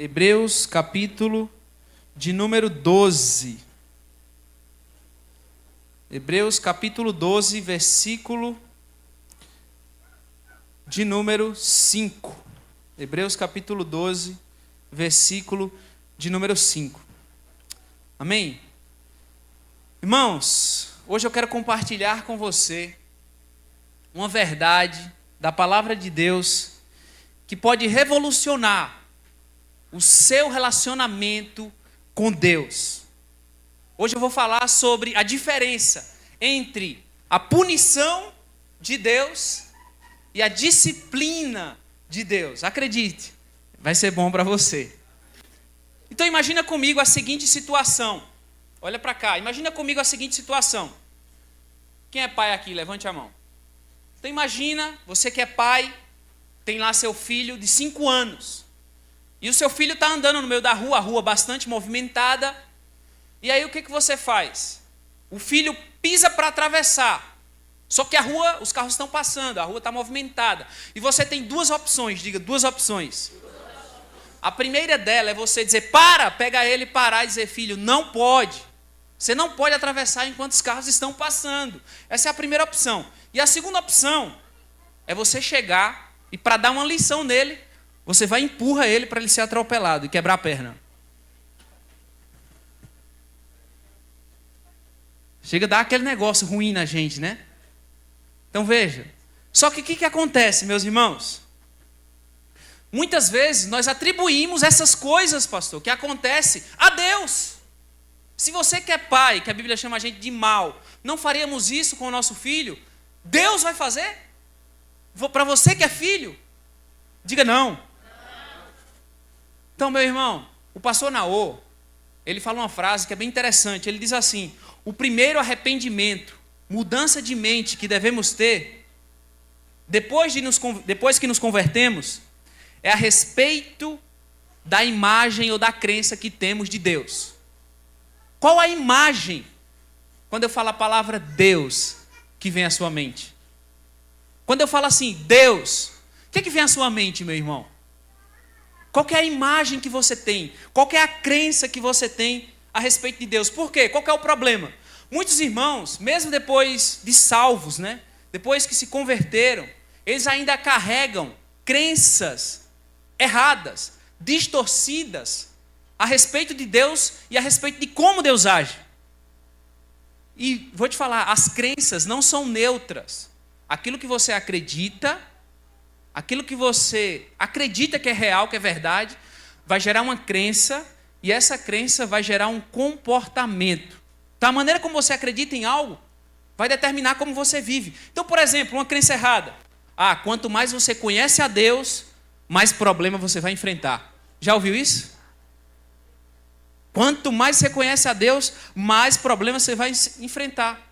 Hebreus capítulo de número 12. Hebreus capítulo 12, versículo de número 5. Hebreus capítulo 12, versículo de número 5. Amém? Irmãos, hoje eu quero compartilhar com você uma verdade da palavra de Deus que pode revolucionar o seu relacionamento com Deus. Hoje eu vou falar sobre a diferença entre a punição de Deus e a disciplina de Deus. Acredite, vai ser bom para você. Então imagina comigo a seguinte situação. Olha para cá, imagina comigo a seguinte situação. Quem é pai aqui? Levante a mão. Então imagina, você que é pai, tem lá seu filho de 5 anos. E o seu filho está andando no meio da rua, a rua bastante movimentada. E aí o que você faz? O filho pisa para atravessar. Só que a rua, os carros estão passando, a rua está movimentada. E você tem duas opções, diga, duas opções. A primeira dela é você dizer, pega ele, parar e dizer, filho, não pode. Você não pode atravessar enquanto os carros estão passando. Essa é a primeira opção. E a segunda opção é você chegar e para dar uma lição nele, você vai e empurra ele para ele ser atropelado e quebrar a perna. Chega a dar aquele negócio ruim na gente, né? Então veja. Só que o que acontece, meus irmãos? Muitas vezes nós atribuímos essas coisas, pastor, que acontece a Deus. Se você que é pai, que a Bíblia chama a gente de mau, não faríamos isso com o nosso filho, Deus vai fazer? Para você que é filho, diga não. Então, meu irmão, o pastor Naô, ele fala uma frase que é bem interessante. Ele diz assim, o primeiro arrependimento, mudança de mente que devemos ter, depois que nos convertemos, é a respeito da imagem ou da crença que temos de Deus. Qual a imagem, quando eu falo a palavra Deus, que vem à sua mente? Quando eu falo assim, Deus, o que vem à sua mente, meu irmão? Qual que é a imagem que você tem? Qual que é a crença que você tem a respeito de Deus? Por quê? Qual que é o problema? Muitos irmãos, mesmo depois de salvos, né? Depois que se converteram, eles ainda carregam crenças erradas, distorcidas, a respeito de Deus e a respeito de como Deus age. E vou te falar, as crenças não são neutras. Aquilo que você acredita, aquilo que você acredita que é real, que é verdade, vai gerar uma crença, e essa crença vai gerar um comportamento. Então, a maneira como você acredita em algo vai determinar como você vive. Então, por exemplo, uma crença errada. Quanto mais você conhece a Deus, mais problema você vai enfrentar. Já ouviu isso? Quanto mais você conhece a Deus, mais problemas você vai enfrentar.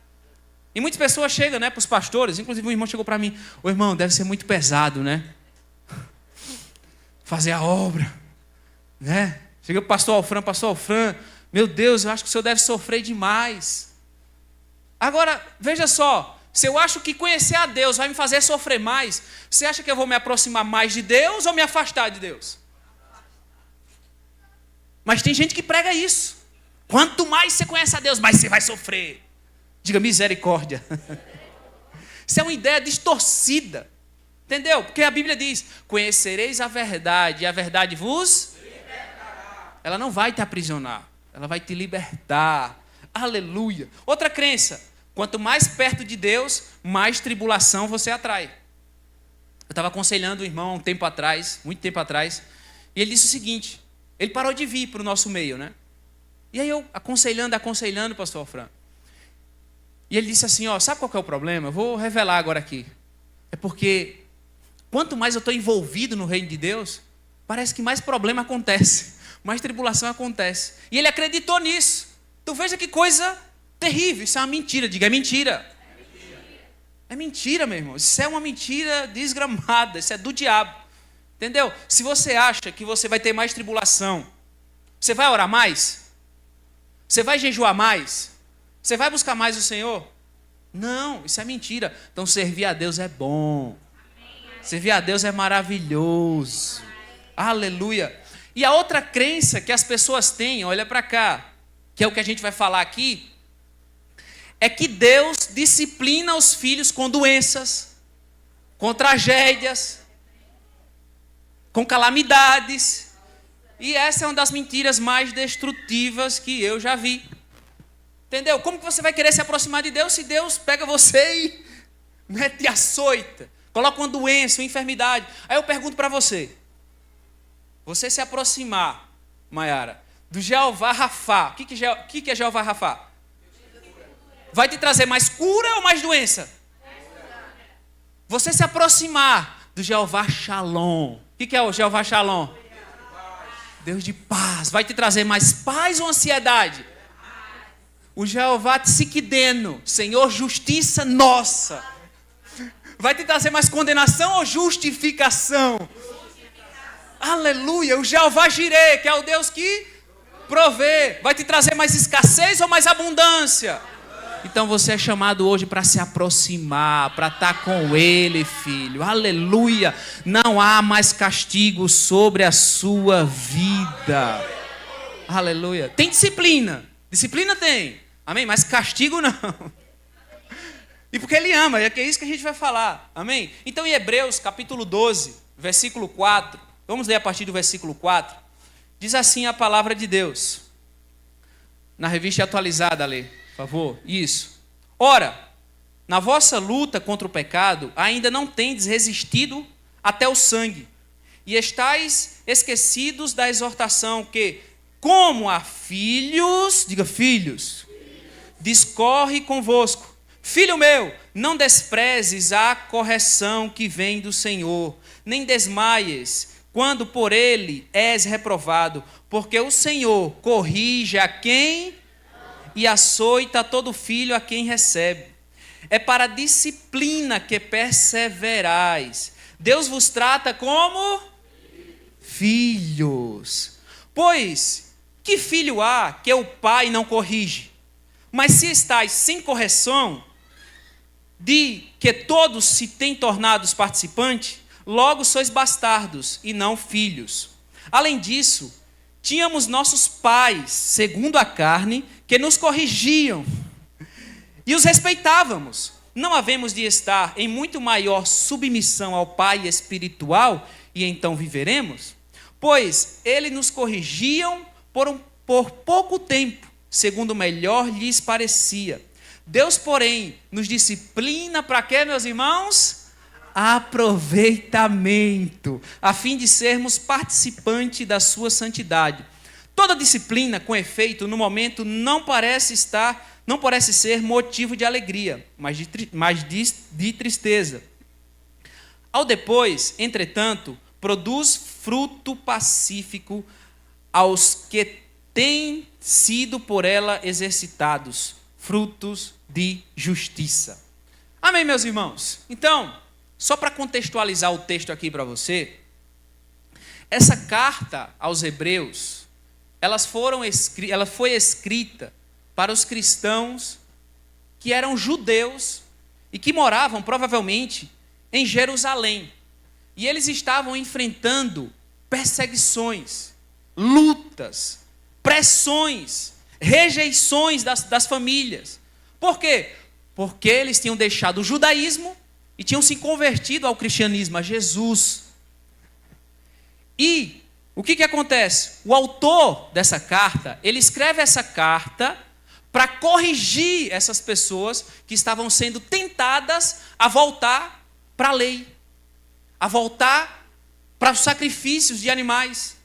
E muitas pessoas chegam, né, para os pastores, inclusive um irmão chegou para mim, irmão, deve ser muito pesado, né? Fazer a obra, né? Chega para o pastor Alfran, meu Deus, eu acho que o senhor deve sofrer demais. Agora, veja só, se eu acho que conhecer a Deus vai me fazer sofrer mais, você acha que eu vou me aproximar mais de Deus ou me afastar de Deus? Mas tem gente que prega isso. Quanto mais você conhece a Deus, mais você vai sofrer. Diga misericórdia. Isso é uma ideia distorcida. Entendeu? Porque a Bíblia diz, conhecereis a verdade, e a verdade vos libertará. Ela não vai te aprisionar, ela vai te libertar. Aleluia. Outra crença, quanto mais perto de Deus, mais tribulação você atrai. Eu estava aconselhando um irmão um tempo atrás, muito tempo atrás, e ele disse o seguinte, ele parou de vir para o nosso meio, né? E aí eu aconselhando, pastor Fran. E ele disse assim, sabe qual que é o problema? Eu vou revelar agora aqui. É porque quanto mais eu estou envolvido no reino de Deus, parece que mais problema acontece, mais tribulação acontece. E ele acreditou nisso. Então veja que coisa terrível, isso é uma mentira, diga, é mentira. É mentira, meu irmão, isso é uma mentira desgramada, isso é do diabo. Entendeu? Se você acha que você vai ter mais tribulação, você vai orar mais? Você vai jejuar mais? Você vai buscar mais o Senhor? Não, isso é mentira. Então servir a Deus é bom. Servir a Deus é maravilhoso. Aleluia. E a outra crença que as pessoas têm, olha para cá, que é o que a gente vai falar aqui, é que Deus disciplina os filhos com doenças, com tragédias, com calamidades. E essa é uma das mentiras mais destrutivas que eu já vi. Entendeu? Como que você vai querer se aproximar de Deus se Deus pega você e, né, te açoita, coloca uma doença, uma enfermidade? Aí eu pergunto para você, você se aproximar, Maiara, do Jeová Rafá, o que é Jeová Rafá? Vai te trazer mais cura ou mais doença? Você se aproximar do Jeová Shalom, o que é o Jeová Shalom? Deus de paz, vai te trazer mais paz ou ansiedade? O Jeová Tsidkenu, Senhor, justiça nossa, vai te trazer mais condenação ou justificação? Aleluia. O Jeová Jireh, que é o Deus que provê, vai te trazer mais escassez ou mais abundância? Então você é chamado hoje para se aproximar, para estar com Ele, filho. Aleluia. Não há mais castigo sobre a sua vida. Aleluia. Tem disciplina. Disciplina tem. Amém? Mas castigo não. E porque Ele ama, é isso que a gente vai falar. Amém? Então em Hebreus capítulo 12, versículo 4. Vamos ler a partir do versículo 4. Diz assim a palavra de Deus. Na revista atualizada, lê, por favor. Isso. Ora, na vossa luta contra o pecado, ainda não tendes resistido até o sangue. E estáis esquecidos da exortação que, como a filhos, diga filhos, discorre convosco. Filho meu, não desprezes a correção que vem do Senhor, nem desmaies quando por ele és reprovado, porque o Senhor corrige a quem e açoita todo filho a quem recebe. É para a disciplina que perseverais. Deus vos trata como filhos. Pois, que filho há que o pai não corrige? Mas se estáis sem correção, de que todos se têm tornado participantes, logo sois bastardos e não filhos. Além disso, tínhamos nossos pais, segundo a carne, que nos corrigiam e os respeitávamos. Não havemos de estar em muito maior submissão ao Pai espiritual e então viveremos? Pois eles nos corrigiam por pouco tempo, segundo melhor lhes parecia. Deus, porém, nos disciplina para quê, meus irmãos? Aproveitamento, a fim de sermos participantes da sua santidade. Toda disciplina, com efeito, no momento não parece ser motivo de alegria, mas de tristeza. Ao depois, entretanto, produz fruto pacífico aos que têm sido por ela exercitados, frutos de justiça. Amém, meus irmãos? Então, só para contextualizar o texto aqui para você, essa carta aos Hebreus, ela foi escrita para os cristãos que eram judeus e que moravam provavelmente em Jerusalém. E eles estavam enfrentando perseguições, lutas, pressões, rejeições das famílias. Por quê? Porque eles tinham deixado o judaísmo e tinham se convertido ao cristianismo, a Jesus. E o que acontece? O autor dessa carta, ele escreve essa carta para corrigir essas pessoas que estavam sendo tentadas a voltar para a lei, a voltar para os sacrifícios de animais,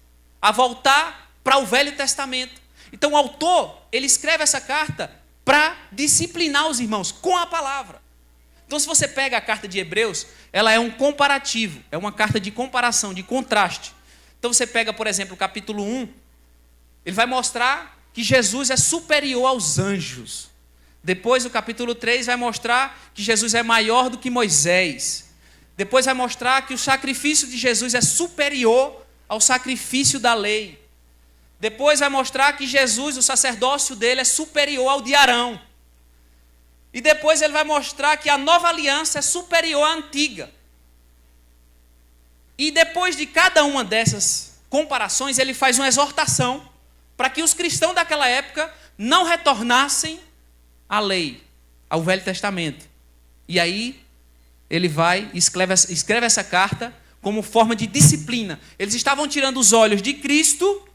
a voltar para o Velho Testamento. Então o autor, ele escreve essa carta para disciplinar os irmãos com a palavra. Então se você pega a carta de Hebreus, ela é um comparativo, é uma carta de comparação, de contraste. Então você pega, por exemplo, o capítulo 1, ele vai mostrar que Jesus é superior aos anjos. Depois o capítulo 3 vai mostrar que Jesus é maior do que Moisés. Depois vai mostrar que o sacrifício de Jesus é superior ao sacrifício da lei. Depois vai mostrar que Jesus, o sacerdócio dele, é superior ao de Arão. E depois ele vai mostrar que a nova aliança é superior à antiga. E depois de cada uma dessas comparações, ele faz uma exortação para que os cristãos daquela época não retornassem à lei, ao Velho Testamento. E aí ele vai e escreve essa carta como forma de disciplina. Eles estavam tirando os olhos de Cristo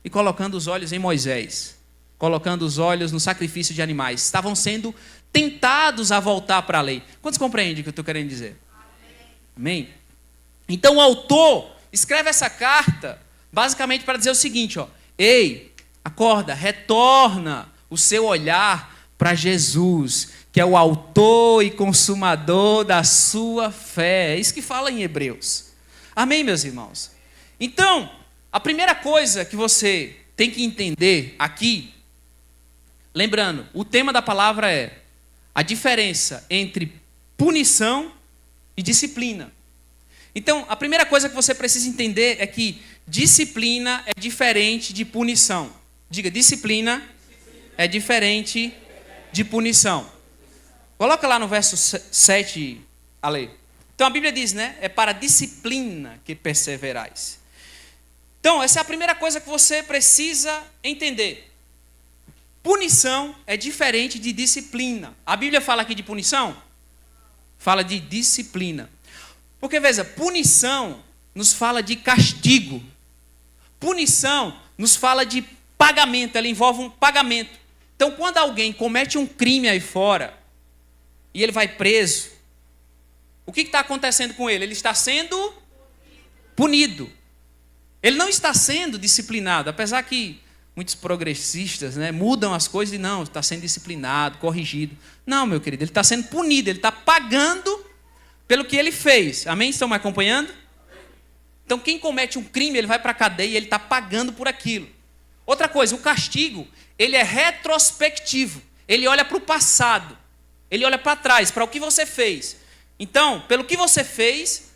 e colocando os olhos em Moisés, colocando os olhos no sacrifício de animais. Estavam sendo tentados a voltar para a lei. Quantos compreendem o que eu estou querendo dizer? Amém? Então o autor escreve essa carta basicamente para dizer o seguinte, ó: ei, acorda, retorna o seu olhar para Jesus, que é o autor e consumador da sua fé. É isso que fala em Hebreus. Amém, meus irmãos? Então, a primeira coisa que você tem que entender aqui, lembrando, o tema da palavra é a diferença entre punição e disciplina. Então, a primeira coisa que você precisa entender é que disciplina é diferente de punição. Diga, disciplina é diferente de punição. Coloca lá no verso 7, Ale. Então a Bíblia diz, né? É para a disciplina que perseverais. Então, essa é a primeira coisa que você precisa entender. Punição é diferente de disciplina. A Bíblia fala aqui de punição? Fala de disciplina. Porque, veja, punição nos fala de castigo. Punição nos fala de pagamento, ela envolve um pagamento. Então, quando alguém comete um crime aí fora e ele vai preso, o que está acontecendo com ele? Ele está sendo punido. Ele não está sendo disciplinado, apesar que muitos progressistas, né, mudam as coisas e não, está sendo disciplinado, corrigido. Não, meu querido, ele está sendo punido, ele está pagando pelo que ele fez. Amém? Estão me acompanhando? Então, quem comete um crime, ele vai para a cadeia e ele está pagando por aquilo. Outra coisa, o castigo, ele é retrospectivo. Ele olha para o passado. Ele olha para trás, para o que você fez. Então, pelo que você fez,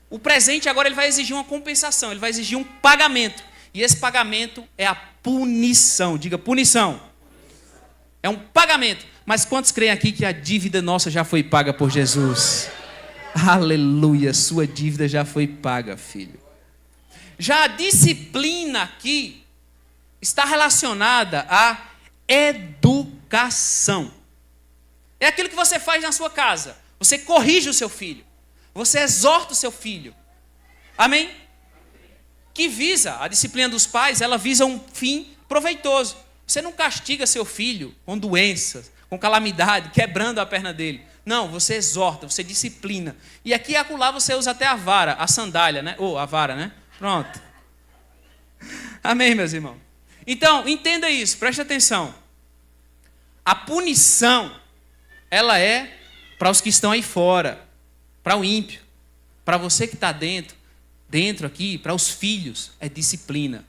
o presente agora ele vai exigir uma compensação, ele vai exigir um pagamento. E esse pagamento é a punição. Diga, punição. É um pagamento. Mas quantos creem aqui que a dívida nossa já foi paga por Jesus? Aleluia, sua dívida já foi paga, filho. Já a disciplina aqui está relacionada à educação. É aquilo que você faz na sua casa. Você corrige o seu filho. Você exorta o seu filho. Amém? Que visa, a disciplina dos pais, ela visa um fim proveitoso. Você não castiga seu filho com doenças, com calamidade, quebrando a perna dele. Não, você exorta, você disciplina. E aqui e acolá você usa até a vara, a sandália, né? Ou a vara, né? Pronto. Amém, meus irmãos? Então, entenda isso, preste atenção. A punição, ela é para os que estão aí fora, para o ímpio, para você que está dentro aqui, para os filhos, é disciplina.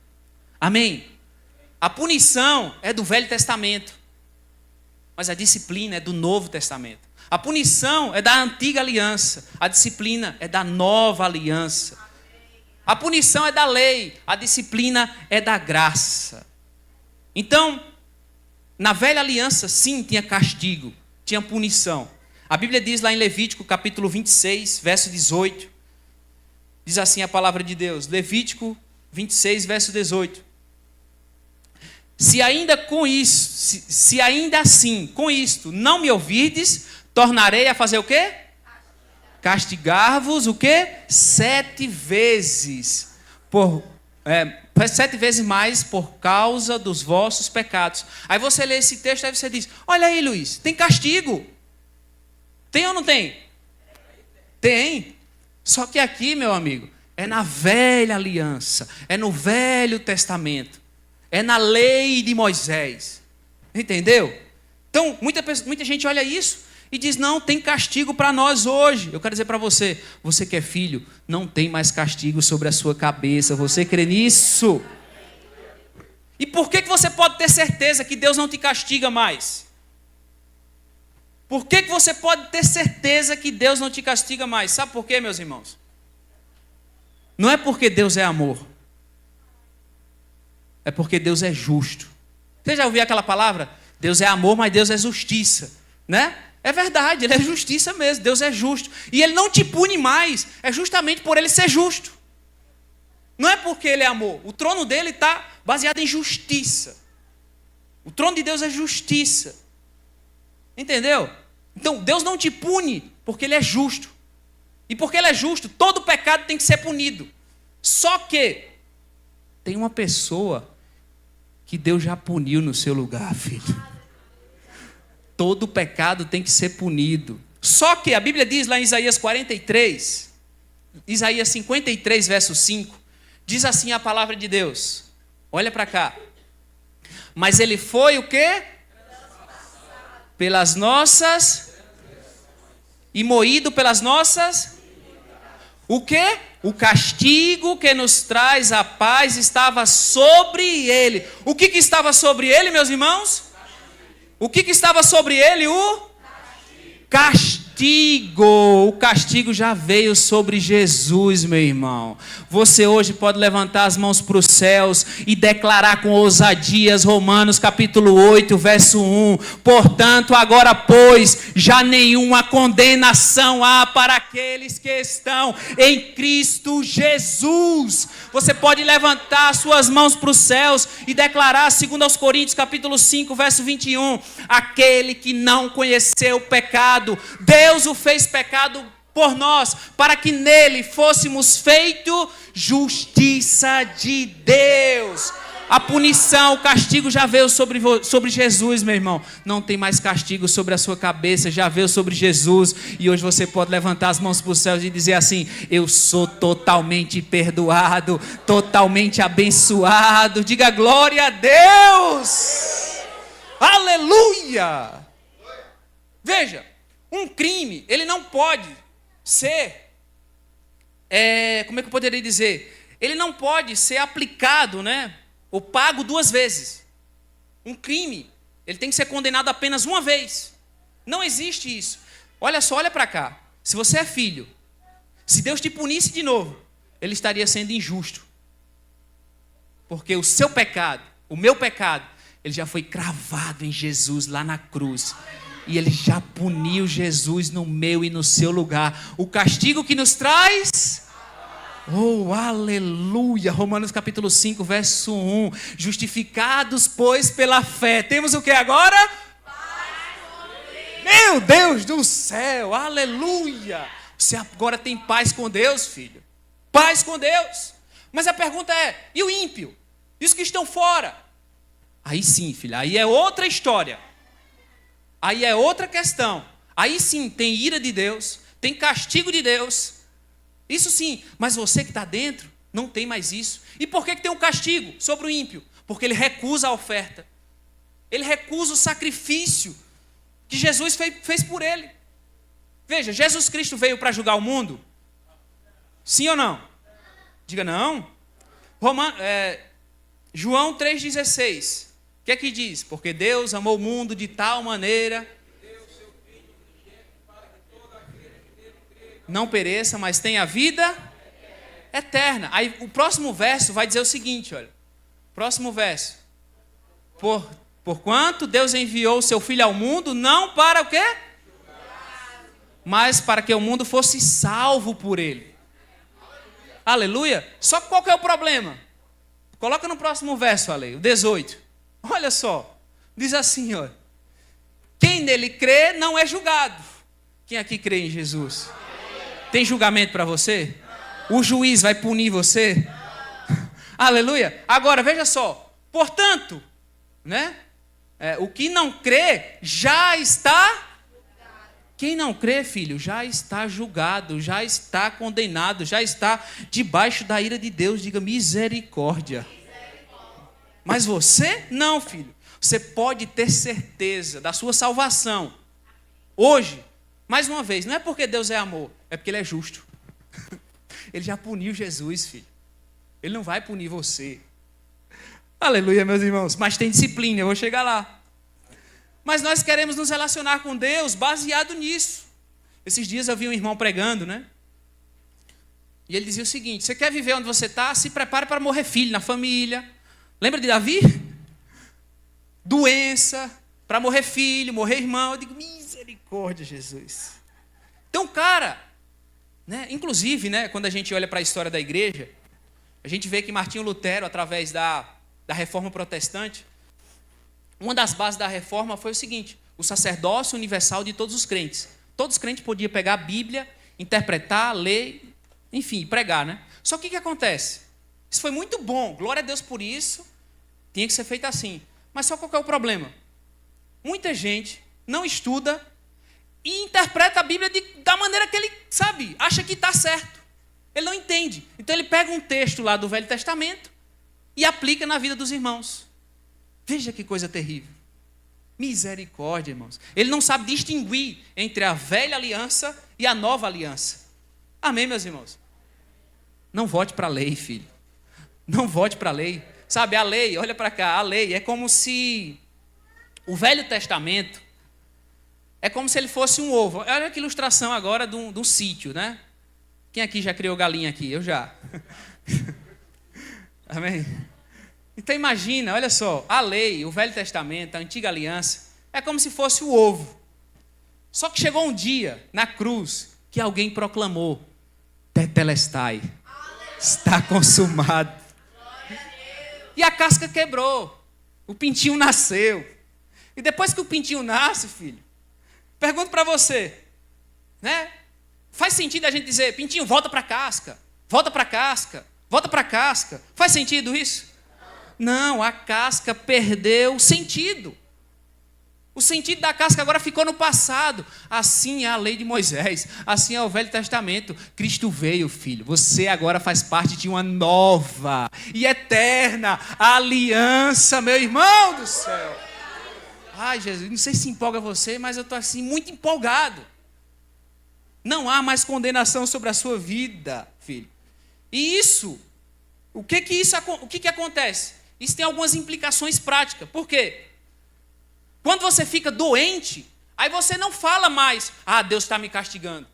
Amém? A punição é do Velho Testamento, mas a disciplina é do Novo Testamento. A punição é da antiga aliança, a disciplina é da nova aliança. A punição é da lei, a disciplina é da graça. Então, na velha aliança, sim, tinha castigo, tinha punição. A Bíblia diz lá em Levítico, capítulo 26, verso 18. Diz assim a palavra de Deus, Levítico 26, verso 18. Se ainda assim, com isto, não me ouvirdes, tornarei a fazer o quê? Castigar-vos o quê? 7 vezes. 7 vezes mais por causa dos vossos pecados. Aí você lê esse texto e você diz, olha aí, Luiz, tem castigo. Tem ou não tem? Tem. Só que aqui, meu amigo, é na velha aliança, é no Velho Testamento, é na lei de Moisés. Entendeu? Então, muita gente olha isso e diz, não, tem castigo para nós hoje. Eu quero dizer para você, você que é filho, não tem mais castigo sobre a sua cabeça. Você crê nisso? E por que você pode ter certeza que Deus não te castiga mais? Por que você pode ter certeza que Deus não te castiga mais? Sabe por quê, meus irmãos? Não é porque Deus é amor. É porque Deus é justo. Você já ouviu aquela palavra? Deus é amor, mas Deus é justiça. Né? É verdade, Ele é justiça mesmo. Deus é justo. E Ele não te pune mais. É justamente por Ele ser justo. Não é porque ele é amor. O trono dele está baseado em justiça. O trono de Deus é justiça. Entendeu? Então, Deus não te pune porque ele é justo. E porque ele é justo, todo pecado tem que ser punido. Só que tem uma pessoa que Deus já puniu no seu lugar, filho. Todo pecado tem que ser punido. Só que a Bíblia diz lá em Isaías 43, Isaías 53, verso 5, diz assim a palavra de Deus. Olha para cá. Mas ele foi o quê? Pelas nossas... E moído pelas nossas... O quê? O castigo que nos traz a paz estava sobre ele. O que estava sobre ele, meus irmãos? O que estava sobre ele? O castigo. O castigo já veio sobre Jesus, meu irmão. Você hoje pode levantar as mãos para os céus e declarar com ousadias Romanos capítulo 8, verso 1. Portanto, agora, pois, já nenhuma condenação há para aqueles que estão em Cristo Jesus. Você pode levantar suas mãos para os céus e declarar, segundo aos Coríntios capítulo 5, verso 21. Aquele que não conheceu o pecado, Deus o fez pecado por nós, para que nele fôssemos feito justiça de Deus. A punição, o castigo já veio sobre Jesus, meu irmão. Não tem mais castigo sobre a sua cabeça, já veio sobre Jesus. E hoje você pode levantar as mãos para os céus e dizer assim: eu sou totalmente perdoado, totalmente abençoado. Diga glória a Deus. Aleluia. Veja, um crime, ele não pode ser, como é que eu poderia dizer? Ele não pode ser aplicado, né? Ou pago duas vezes. Um crime, ele tem que ser condenado apenas uma vez. Não existe isso. Olha só, olha para cá. Se você é filho, se Deus te punisse de novo, ele estaria sendo injusto. Porque o seu pecado, o meu pecado, ele já foi cravado em Jesus lá na cruz. E ele já puniu Jesus no meu e no seu lugar. O castigo que nos traz... Oh, aleluia. Romanos capítulo 5, verso 1. Justificados, pois, pela fé. Temos o que agora? Meu Deus do céu, aleluia. Você agora tem paz com Deus, filho. Paz com Deus. Mas a pergunta é, e o ímpio? E os que estão fora? Aí sim, filho, aí é outra história. Aí é outra questão. Aí sim, tem ira de Deus, tem castigo de Deus. Isso sim, mas você que está dentro, não tem mais isso. E por que tem um castigo sobre o ímpio? Porque ele recusa a oferta. Ele recusa o sacrifício que Jesus fez por ele. Veja, Jesus Cristo veio para julgar o mundo? Sim ou não? Diga não. João 3,16. O que é que diz? Porque Deus amou o mundo de tal maneira... não pereça, mas tenha vida eterna. Aí o próximo verso vai dizer o seguinte, olha. Próximo verso. Porquanto Deus enviou o seu Filho ao mundo, não para o quê? Mas para que o mundo fosse salvo por ele. Aleluia. Só que qual que é o problema? Coloca no próximo verso, Ale, o 18. Olha só. Diz assim, olha. Quem nele crê não é julgado. Quem aqui crê em Jesus? Tem julgamento para você? O juiz vai punir você? Aleluia. Agora, veja só. Portanto, né? O que não crê já está... Quem não crê, filho, já está julgado, já está condenado, já está debaixo da ira de Deus. Diga misericórdia. Mas você, não, filho. Você pode ter certeza da sua salvação. Hoje, mais uma vez, não é porque Deus é amor, é porque Ele é justo. Ele já puniu Jesus, filho. Ele não vai punir você. Aleluia, meus irmãos. Mas tem disciplina, eu vou chegar lá. Mas nós queremos nos relacionar com Deus baseado nisso. Esses dias eu vi um irmão pregando, né? E ele dizia o seguinte: você quer viver onde você está? Se prepare para morrer filho na família. Lembra de Davi? Doença, para morrer filho, morrer irmão. Eu digo, misericórdia, Jesus. Então, cara, né, inclusive, né, quando a gente olha para a história da igreja, A gente vê que Martinho Lutero, através da Reforma Protestante, uma das bases da Reforma foi o seguinte: o sacerdócio universal de todos os crentes. Todos os crentes podiam pegar a Bíblia, interpretar, ler, enfim, pregar, né? Só que o que acontece? Isso foi muito bom, glória a Deus por isso, tinha que ser feito assim. Mas só qual que é o problema? Muita gente não estuda e interpreta a Bíblia da maneira que ele, sabe, acha que está certo. Ele não entende. Então ele pega um texto lá do Velho Testamento e aplica na vida dos irmãos. Veja que coisa terrível. Misericórdia, irmãos. Ele não sabe distinguir entre a velha aliança e a nova aliança. Amém, meus irmãos? Não vote para a lei, filho. Não vote para a lei. Sabe, a lei, olha para cá, a lei é como se o Velho Testamento é como se ele fosse um ovo. Olha que ilustração agora de um sítio, né? Quem aqui já criou galinha aqui? Eu já. Amém? Então imagina, olha só, a lei, o Velho Testamento, a antiga aliança, é como se fosse o ovo. Só que chegou um dia, na cruz, que alguém proclamou: Tetelestai, está consumado. E a casca quebrou, o pintinho nasceu. E depois que o pintinho nasce, filho, pergunto para você, né? Faz sentido a gente dizer: pintinho, volta para a casca, volta para a casca, volta para a casca. Faz sentido isso? Não, a casca perdeu o sentido. O sentido da casca agora ficou no passado. Assim é a lei de Moisés, assim é o Velho Testamento. Cristo veio, filho. Você agora faz parte de uma nova e eterna aliança, meu irmão do céu. Ai, Jesus, não sei se empolga você, mas eu estou assim muito empolgado. Não há mais condenação sobre a sua vida, filho. E isso, o que acontece? Isso tem algumas implicações práticas. Por quê? Quando você fica doente, aí você não fala mais: ah, Deus está me castigando.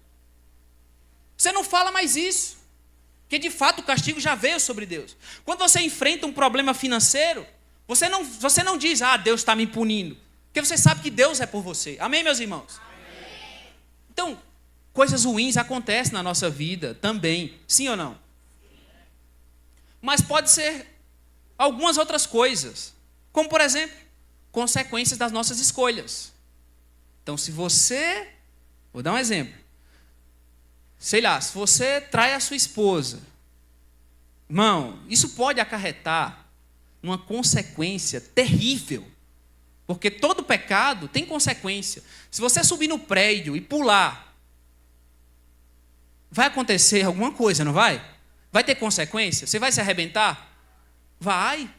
Você não fala mais isso. Porque de fato o castigo já veio sobre Deus. Quando você enfrenta um problema financeiro, você não diz: ah, Deus está me punindo. Porque você sabe que Deus é por você. Amém, meus irmãos? Amém. Então, coisas ruins acontecem na nossa vida também. Sim ou não? Mas pode ser algumas outras coisas. Como, por exemplo, consequências das nossas escolhas. Então, se você... Vou dar um exemplo. Sei lá, se você trai a sua esposa, irmão, isso pode acarretar uma consequência terrível. Porque todo pecado tem consequência. Se você subir no prédio e pular, vai acontecer alguma coisa, não vai? Vai ter consequência? Você vai se arrebentar? Vai.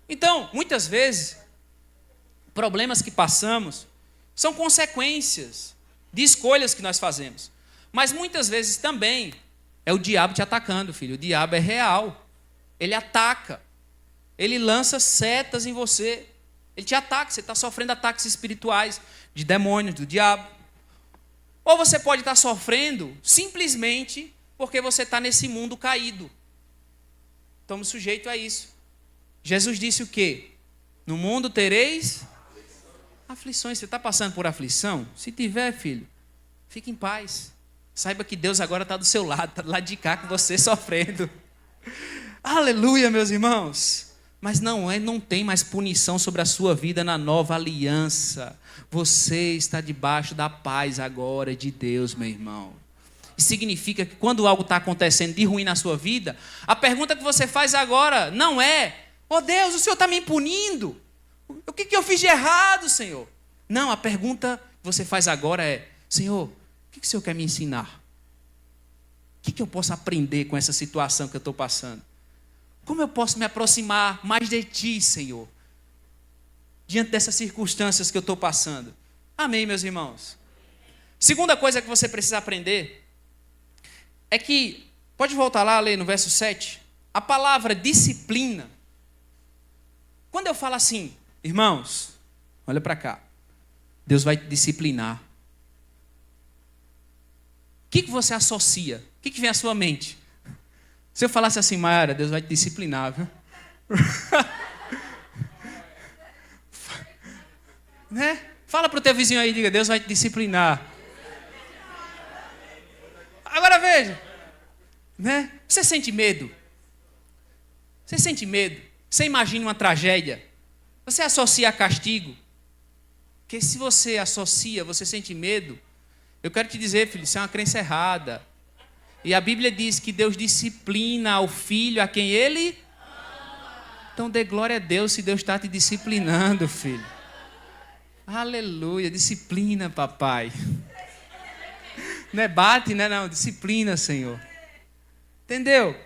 Então, muitas vezes, problemas que passamos são consequências de escolhas que nós fazemos. Mas muitas vezes também é o diabo te atacando, filho. O diabo é real. Ele ataca. Ele lança setas em você. Ele te ataca. Você está sofrendo ataques espirituais de demônios, do diabo. Ou você pode estar sofrendo simplesmente porque você está nesse mundo caído. Estamos sujeitos a isso. Jesus disse o quê? No mundo tereis aflições. Você está passando por aflição? Se tiver, filho, fique em paz. Saiba que Deus agora está do seu lado, está do lado de cá com você sofrendo. Aleluia, meus irmãos. Mas não tem mais punição sobre a sua vida na nova aliança. Você está debaixo da paz agora de Deus, meu irmão. Isso significa que quando algo está acontecendo de ruim na sua vida, a pergunta que você faz agora não é: oh Deus, o Senhor está me punindo. O que eu fiz de errado, Senhor? Não, a pergunta que você faz agora é: Senhor, o que o Senhor quer me ensinar? O que eu posso aprender com essa situação que eu estou passando? Como eu posso me aproximar mais de Ti, Senhor? Diante dessas circunstâncias que eu estou passando. Amém, meus irmãos? Segunda coisa que você precisa aprender é que, pode voltar lá, ler no verso 7, a palavra disciplina. Quando eu falo assim, irmãos, olha para cá, Deus vai te disciplinar. O que você associa? O que vem à sua mente? Se eu falasse assim: Mayara, Deus vai te disciplinar, viu? Né? Fala para o teu vizinho aí, diga: Deus vai te disciplinar. Agora veja, né? Você sente medo? Você sente medo? Você imagina uma tragédia? Você associa a castigo? Porque se você associa, você sente medo, eu quero te dizer, filho, isso é uma crença errada. E a Bíblia diz que Deus disciplina o filho a quem ele... Então dê glória a Deus se Deus está te disciplinando, filho. Aleluia, disciplina, papai. Não é bate, né? Não, disciplina, Senhor. Entendeu?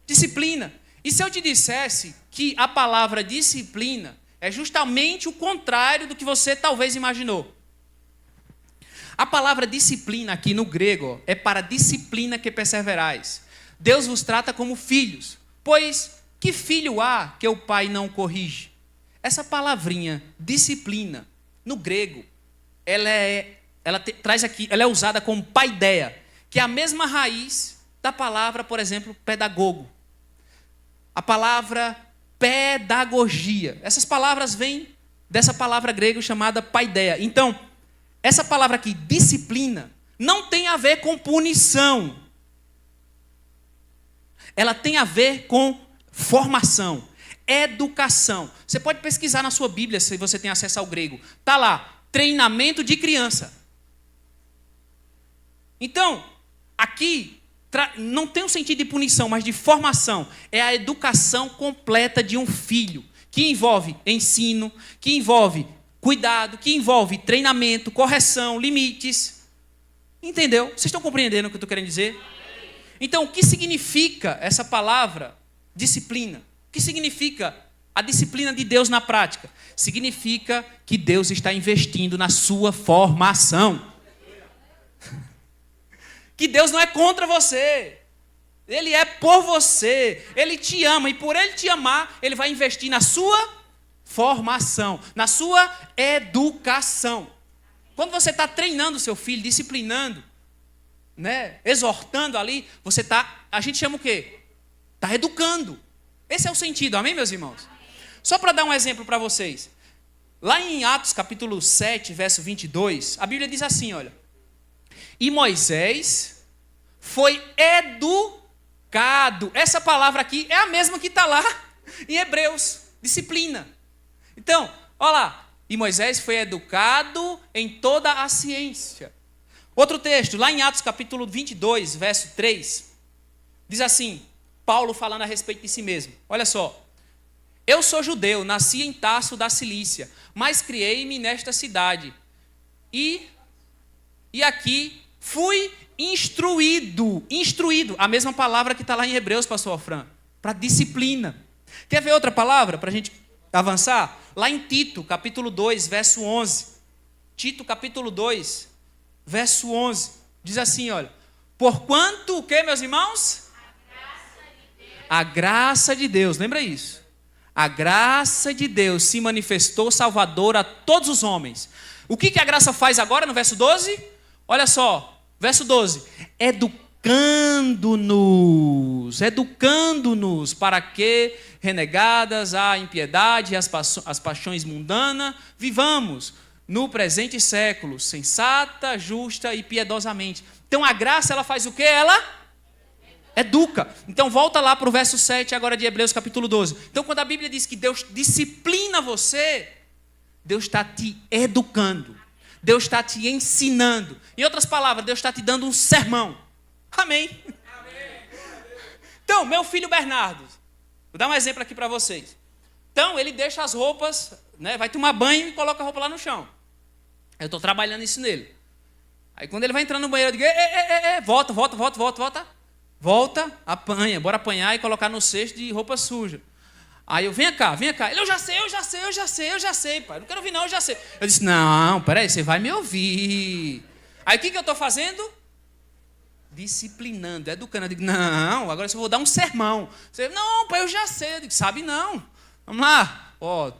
Disciplina. E se eu te dissesse que a palavra disciplina é justamente o contrário do que você talvez imaginou. A palavra disciplina aqui no grego é para disciplina que perseverais. Deus vos trata como filhos, pois que filho há que o pai não corrige? Essa palavrinha disciplina no grego, ela é usada como paideia, que é a mesma raiz da palavra, por exemplo, pedagogo. A palavra pedagogia. Essas palavras vêm dessa palavra grega chamada paideia. Então, essa palavra aqui, disciplina, não tem a ver com punição. Ela tem a ver com formação, educação. Você pode pesquisar na sua Bíblia, se você tem acesso ao grego. Está lá, treinamento de criança. Então, aqui, não tem um sentido de punição, mas de formação. É a educação completa de um filho, que envolve ensino, que envolve cuidado, que envolve treinamento, correção, limites. Entendeu? Vocês estão compreendendo o que eu estou querendo dizer? Então, o que significa essa palavra disciplina? O que significa a disciplina de Deus na prática? Significa que Deus está investindo na sua formação. Que Deus não é contra você. Ele é por você. Ele te ama. E por Ele te amar, Ele vai investir na sua formação, na sua educação. Quando você está treinando o seu filho, disciplinando, né, exortando ali, você está, a gente chama o quê? Está educando. Esse é o sentido, amém, meus irmãos? Só para dar um exemplo para vocês. Lá em Atos capítulo 7, verso 22, a Bíblia diz assim, olha. E Moisés foi educado. Essa palavra aqui é a mesma que está lá em Hebreus, disciplina. Então, olha lá. E Moisés foi educado em toda a ciência. Outro texto, lá em Atos capítulo 22, verso 3, diz assim, Paulo falando a respeito de si mesmo. Olha só. Eu sou judeu, nasci em Tarso da Cilícia, mas criei-me nesta cidade. E aqui fui instruído, a mesma palavra que está lá em Hebreus, pastor Afran, para disciplina. Quer ver outra palavra para a gente avançar? Lá em Tito, capítulo 2, verso 11. Tito, capítulo 2, verso 11. Diz assim, olha. Porquanto o que, meus irmãos? A graça de Deus, lembra isso? A graça de Deus se manifestou salvadora a todos os homens. O que a graça faz agora no verso 12? Olha só, verso 12. Educando-nos para que, renegadas a impiedade e as paixões mundanas, vivamos no presente século, sensata, justa e piedosamente. Então a graça, ela faz o quê? Ela educa. Então volta lá para o verso 7 agora de Hebreus capítulo 12. Então quando a Bíblia diz que Deus disciplina você, Deus está te educando. Deus está te ensinando. Em outras palavras, Deus está te dando um sermão. Amém? Então, meu filho Bernardo, vou dar um exemplo aqui para vocês. Então, ele deixa as roupas, né, vai tomar banho e coloca a roupa lá no chão. Eu estou trabalhando isso nele. Aí quando ele vai entrar no banheiro, eu digo, volta, apanha, bora apanhar e colocar no cesto de roupa suja. Aí eu, vem cá. Ele, eu já sei, pai. Não quero ouvir não, eu já sei. Eu disse, não, peraí, você vai me ouvir. Aí o que eu estou fazendo? Disciplinando, educando. Eu digo, não, agora eu vou dar um sermão. Você, não, pai, eu já sei. Eu digo, sabe não. Vamos lá. Ó,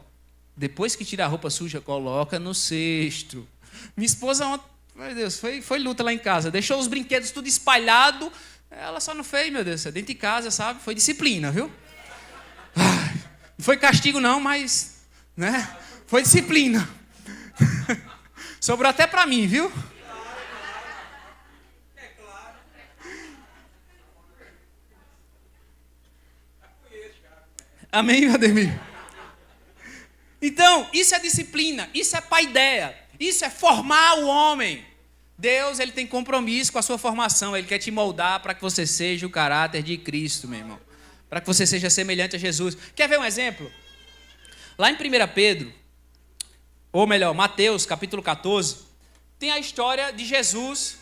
depois que tira a roupa suja, coloca no cesto. Minha esposa ontem, meu Deus, foi luta lá em casa. Deixou os brinquedos tudo espalhado. Ela só não fez, meu Deus, dentro de casa, sabe? Foi disciplina, viu? Não foi castigo não, mas, né? Foi disciplina. Sobrou até para mim, viu? Amém, Ademir? Então, isso é disciplina, isso é paideia, isso é formar o homem. Deus, ele tem compromisso com a sua formação, ele quer te moldar para que você seja o caráter de Cristo, meu irmão. Para que você seja semelhante a Jesus. Quer ver um exemplo? Lá em 1 Pedro, ou melhor, Mateus, capítulo 14, tem a história de Jesus.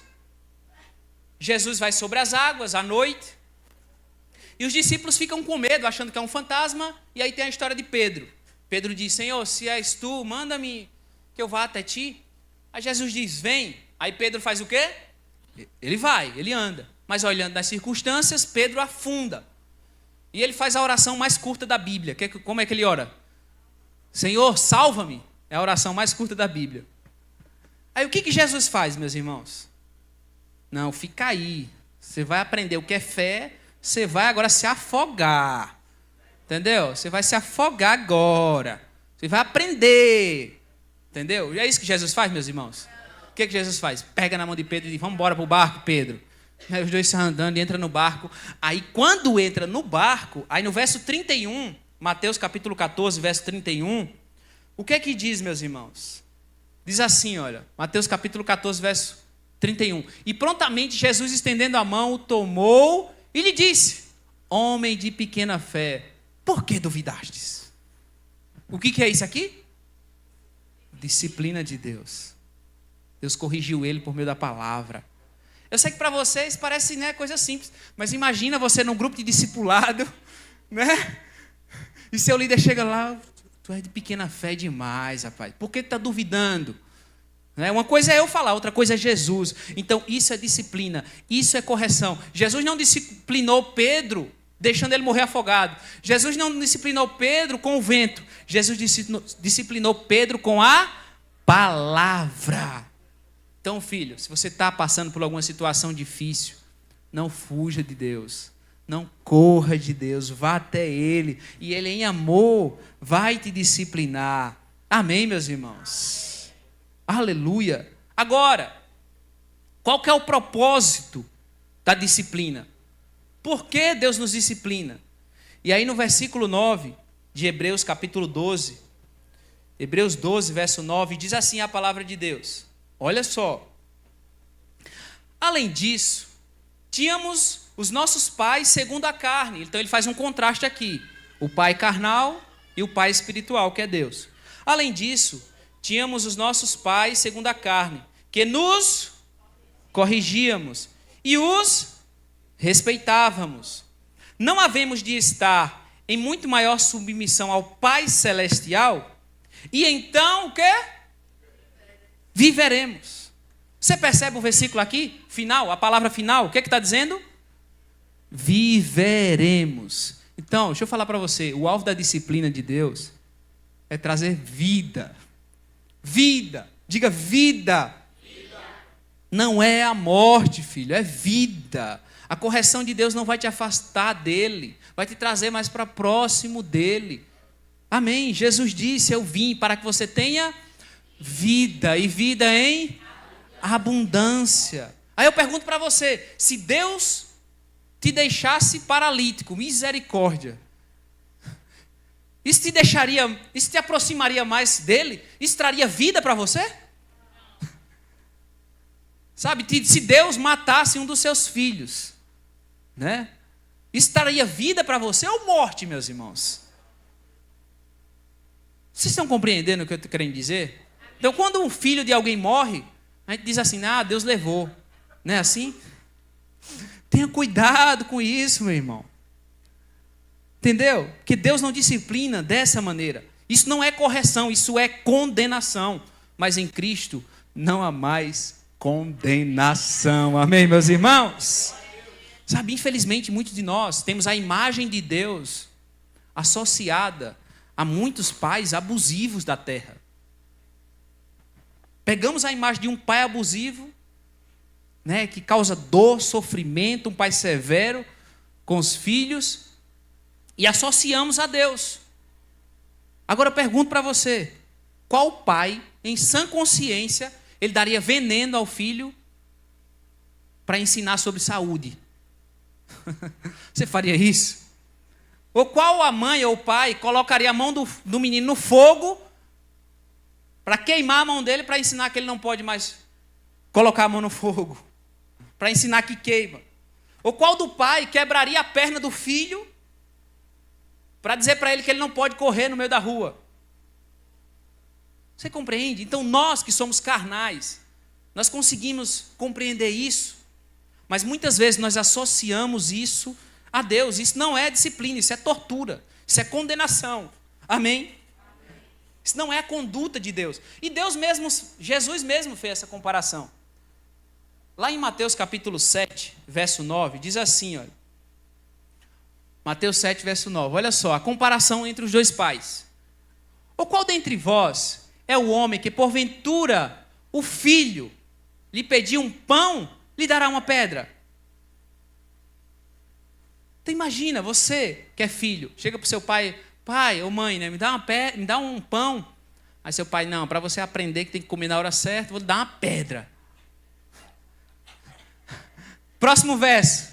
Jesus vai sobre as águas à noite, e os discípulos ficam com medo, achando que é um fantasma, e aí tem a história de Pedro. Pedro diz, Senhor, se és tu, manda-me que eu vá até ti. Aí Jesus diz, vem. Aí Pedro faz o quê? Ele vai, ele anda. Mas olhando nas circunstâncias, Pedro afunda. E ele faz a oração mais curta da Bíblia. Como é que ele ora? Senhor, salva-me. É a oração mais curta da Bíblia. Aí o que Jesus faz, meus irmãos? Não, fica aí. Você vai aprender o que é fé, você vai agora se afogar. Entendeu? Você vai se afogar agora. Você vai aprender. Entendeu? E é isso que Jesus faz, meus irmãos. O que Jesus faz? Pega na mão de Pedro e diz, vamos embora para o barco, Pedro. Aí os dois saem andando e entram no barco. Aí quando entra no barco, aí no verso 31, Mateus capítulo 14, verso 31, o que é que diz, meus irmãos? Diz assim, olha, Mateus capítulo 14, verso 31. E prontamente Jesus, estendendo a mão, o tomou e lhe disse, homem de pequena fé, por que duvidastes? O que é isso aqui? Disciplina de Deus. Deus corrigiu ele por meio da palavra. Eu sei que para vocês parece, né, coisa simples, mas imagina você num grupo de discipulado, né? E seu líder chega lá, tu é de pequena fé demais, rapaz. Por que tu está duvidando? Uma coisa é eu falar, outra coisa é Jesus. Então isso é disciplina, isso é correção. Jesus não disciplinou Pedro deixando ele morrer afogado. Jesus não disciplinou Pedro com o vento. Jesus disciplinou Pedro com a palavra. Então, filho, se você está passando por alguma situação difícil, não fuja de Deus. Não corra de Deus, vá até Ele. E Ele, em amor, vai te disciplinar. Amém, meus irmãos? Aleluia. Agora, qual que é o propósito da disciplina? Por que Deus nos disciplina? E aí no versículo 9 de Hebreus capítulo 12, Hebreus 12, verso 9, diz assim a palavra de Deus. Olha só. Além disso, tínhamos os nossos pais segundo a carne. Então ele faz um contraste aqui. O pai carnal e o pai espiritual, que é Deus. Além disso, tínhamos os nossos pais segundo a carne, que nos corrigíamos e os respeitávamos. Não havemos de estar em muito maior submissão ao Pai Celestial, e então o quê? Viveremos. Você percebe o versículo aqui? Final, a palavra final, o que está dizendo? Viveremos. Então, deixa eu falar para você, o alvo da disciplina de Deus é trazer vida. Vida, diga vida. Não é a morte, filho, é vida. A correção de Deus não vai te afastar dele, vai te trazer mais para próximo dele. Amém. Jesus disse, eu vim para que você tenha vida, e vida em abundância. Aí eu pergunto para você, se Deus te deixasse paralítico, misericórdia, isso te aproximaria mais dele? Isso traria vida para você? Sabe, se Deus matasse um dos seus filhos, né? Isso traria vida para você ou morte, meus irmãos? Vocês estão compreendendo o que eu estou querendo dizer? Então, quando um filho de alguém morre, a gente diz assim, Deus levou. Não é assim? Tenha cuidado com isso, meu irmão. Entendeu? Porque Deus não disciplina dessa maneira. Isso não é correção, isso é condenação. Mas em Cristo não há mais condenação. Amém, meus irmãos? Sabe, infelizmente, muitos de nós temos a imagem de Deus associada a muitos pais abusivos da terra. Pegamos a imagem de um pai abusivo, né, que causa dor, sofrimento, um pai severo com os filhos, e associamos a Deus. Agora eu pergunto para você, qual pai, em sã consciência, ele daria veneno ao filho para ensinar sobre saúde? Você faria isso? Ou qual a mãe ou o pai colocaria a mão do menino no fogo para queimar a mão dele, para ensinar que ele não pode mais colocar a mão no fogo, para ensinar que queima? Ou qual do pai quebraria a perna do filho para dizer para ele que ele não pode correr no meio da rua? Você compreende? Então nós que somos carnais, nós conseguimos compreender isso, mas muitas vezes nós associamos isso a Deus. Isso não é disciplina, isso é tortura, isso é condenação. Amém? Isso não é a conduta de Deus. E Deus mesmo, Jesus mesmo fez essa comparação. Lá em Mateus capítulo 7, verso 9, diz assim, olha. Mateus 7, verso 9. Olha só, a comparação entre os dois pais. Ou qual dentre vós é o homem que, porventura, o filho lhe pedir um pão, lhe dará uma pedra? Então imagina, você que é filho, chega para o seu pai, pai ou mãe, né, me dá um pão. Aí seu pai, não, para você aprender que tem que comer na hora certa, vou lhe dar uma pedra. Próximo verso,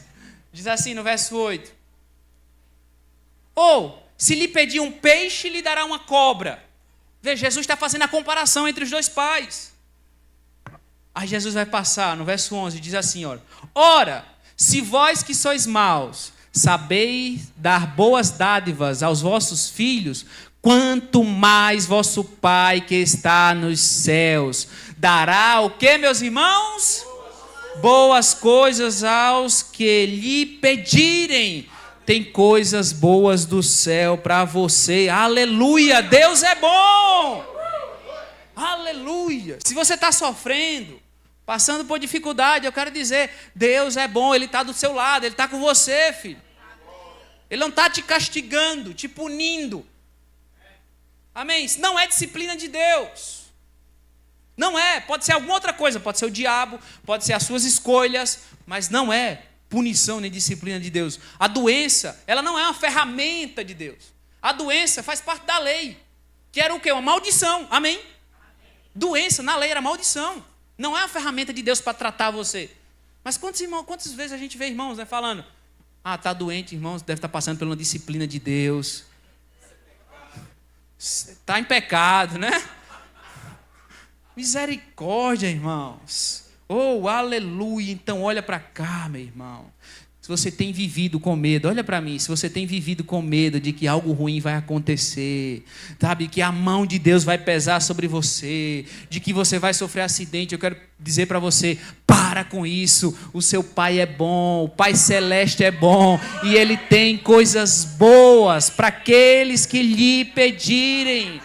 diz assim no verso 8. Ou, se lhe pedir um peixe, lhe dará uma cobra. Veja, Jesus está fazendo a comparação entre os dois pais. Aí Jesus vai passar, no verso 11, diz assim, olha. Ora, se vós que sois maus, sabeis dar boas dádivas aos vossos filhos, quanto mais vosso Pai que está nos céus dará o que, meus irmãos? Boas coisas aos que lhe pedirem. Tem coisas boas do céu para você. Aleluia! Deus é bom! Aleluia! Se você está sofrendo, passando por dificuldade, eu quero dizer, Deus é bom, Ele está do seu lado, Ele está com você, filho. Ele não está te castigando, te punindo. Amém? Isso não é disciplina de Deus. Não é, pode ser alguma outra coisa, pode ser o diabo, pode ser as suas escolhas, mas não é punição nem disciplina de Deus. A doença, ela não é uma ferramenta de Deus. A doença faz parte da lei, que era o quê? Uma maldição. Amém? Doença na lei era maldição. Não é uma ferramenta de Deus para tratar você. Mas quantas vezes a gente vê irmãos, né, falando, está doente, irmãos, deve estar passando por uma disciplina de Deus. Está em pecado, né? Misericórdia, irmãos. Oh, aleluia. Então olha para cá, meu irmão. Se você tem vivido com medo, olha para mim, se você tem vivido com medo de que algo ruim vai acontecer, sabe, que a mão de Deus vai pesar sobre você, de que você vai sofrer acidente, eu quero dizer para você, para com isso. O seu Pai é bom, o Pai Celeste é bom, e Ele tem coisas boas para aqueles que lhe pedirem.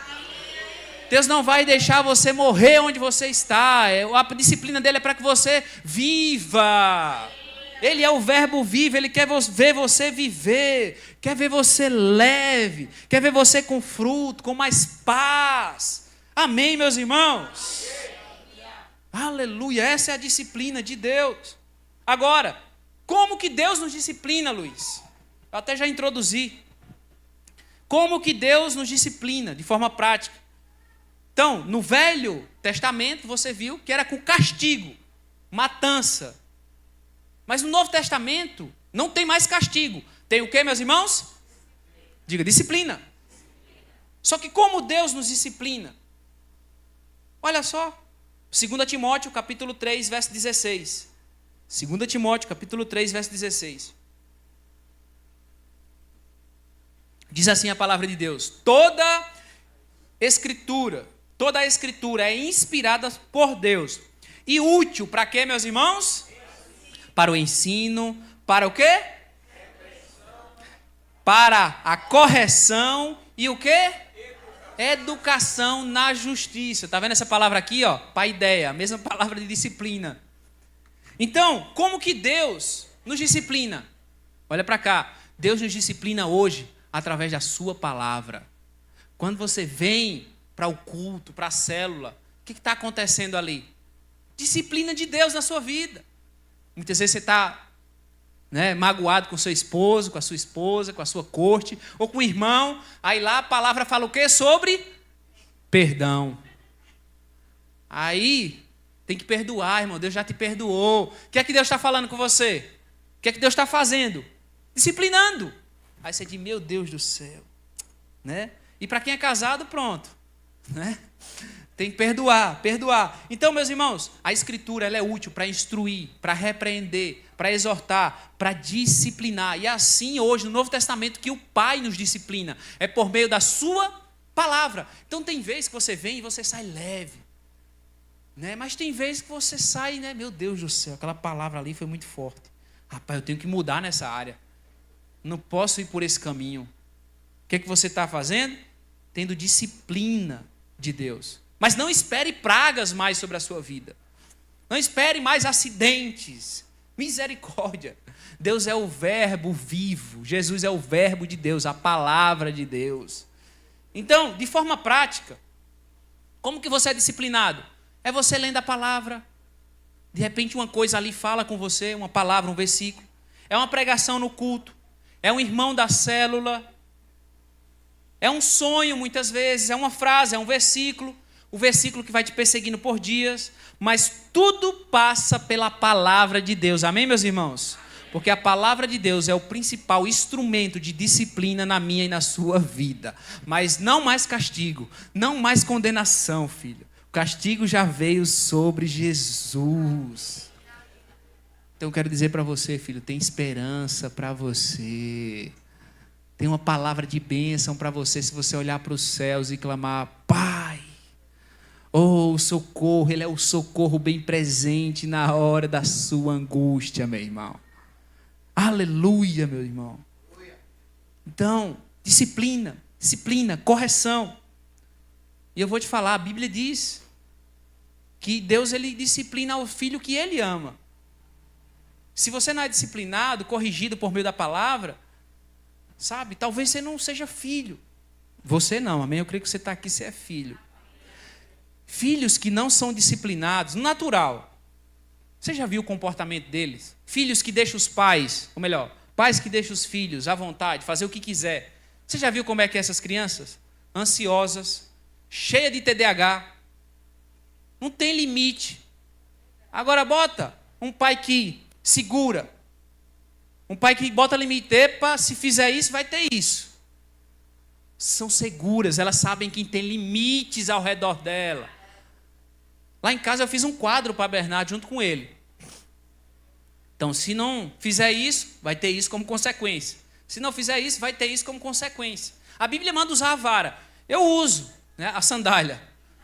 Deus não vai deixar você morrer onde você está. A disciplina dele é para que você viva. Ele é o verbo vivo, Ele quer ver você viver, quer ver você leve, quer ver você com fruto, com mais paz. Amém, meus irmãos? Aleluia, essa é a disciplina de Deus. Agora, como que Deus nos disciplina, Luiz? Eu até já introduzi. Como que Deus nos disciplina de forma prática? Então, no Velho Testamento, você viu que era com castigo, matança. Mas no Novo Testamento, não tem mais castigo. Tem o quê, meus irmãos? Diga, disciplina. Só que como Deus nos disciplina? Olha só. 2 Timóteo, capítulo 3, verso 16. 2 Timóteo, capítulo 3, verso 16. Diz assim a palavra de Deus. Toda a Escritura é inspirada por Deus. E útil para quê, meus irmãos? Para o ensino, para o quê? Para a correção e o quê? Educação na justiça. Está vendo essa palavra aqui, ó? Paideia, a mesma palavra de disciplina. Então, como que Deus nos disciplina? Olha para cá. Deus nos disciplina hoje através da sua palavra. Quando você vem para o culto, para a célula, o que está acontecendo ali? Disciplina de Deus na sua vida. Muitas vezes você está, né, magoado com seu esposo, com a sua esposa, com a sua corte, ou com o irmão. Aí lá a palavra fala o quê? Sobre perdão. Aí tem que perdoar, irmão. Deus já te perdoou. O que é que Deus está falando com você? O que é que Deus está fazendo? Disciplinando. Aí você diz, meu Deus do céu. Né? E para quem é casado, pronto. Né? Tem que perdoar. Então, meus irmãos, a Escritura ela é útil para instruir, para repreender, para exortar, para disciplinar. E é assim hoje, no Novo Testamento, que o Pai nos disciplina. É por meio da sua palavra. Então, tem vezes que você vem e você sai leve. Né? Mas tem vezes que você sai, né? Meu Deus do céu, aquela palavra ali foi muito forte. Rapaz, eu tenho que mudar nessa área. Não posso ir por esse caminho. O que é que você está fazendo? Tendo disciplina de Deus. Mas não espere pragas mais sobre a sua vida. Não espere mais acidentes. Misericórdia. Deus é o verbo vivo. Jesus é o verbo de Deus, a palavra de Deus. Então, de forma prática, como que você é disciplinado? É você lendo a palavra. De repente uma coisa ali fala com você, uma palavra, um versículo. É uma pregação no culto. É um irmão da célula. É um sonho muitas vezes, é uma frase, é um versículo. O versículo que vai te perseguindo por dias. Mas tudo passa pela palavra de Deus. Amém, meus irmãos? Porque a palavra de Deus é o principal instrumento de disciplina na minha e na sua vida. Mas não mais castigo, não mais condenação, filho. O castigo já veio sobre Jesus. Então eu quero dizer para você, filho, tem esperança para você. Tem uma palavra de bênção para você se você olhar para os céus e clamar, Pai. Oh, o socorro, Ele é o socorro bem presente na hora da sua angústia, meu irmão. Aleluia, meu irmão. Então, disciplina, correção. E eu vou te falar, a Bíblia diz que Deus ele disciplina o filho que Ele ama. Se você não é disciplinado, corrigido por meio da palavra, sabe, talvez você não seja filho. Você não, amém? Eu creio que você está aqui, você é filho. Filhos que não são disciplinados, no natural. Você já viu o comportamento deles? Filhos que deixam os pais, ou melhor, pais que deixam os filhos à vontade, fazer o que quiser. Você já viu como é que é essas crianças? Ansiosas, cheias de TDAH. Não tem limite. Agora bota um pai que segura. Um pai que bota limite. Epa, se fizer isso, vai ter isso. São seguras, elas sabem que tem limites ao redor dela. Lá em casa eu fiz um quadro para Bernardo junto com ele. Então, se não fizer isso, vai ter isso como consequência. Se não fizer isso, vai ter isso como consequência. A Bíblia manda usar a vara. Eu uso, né, a sandália.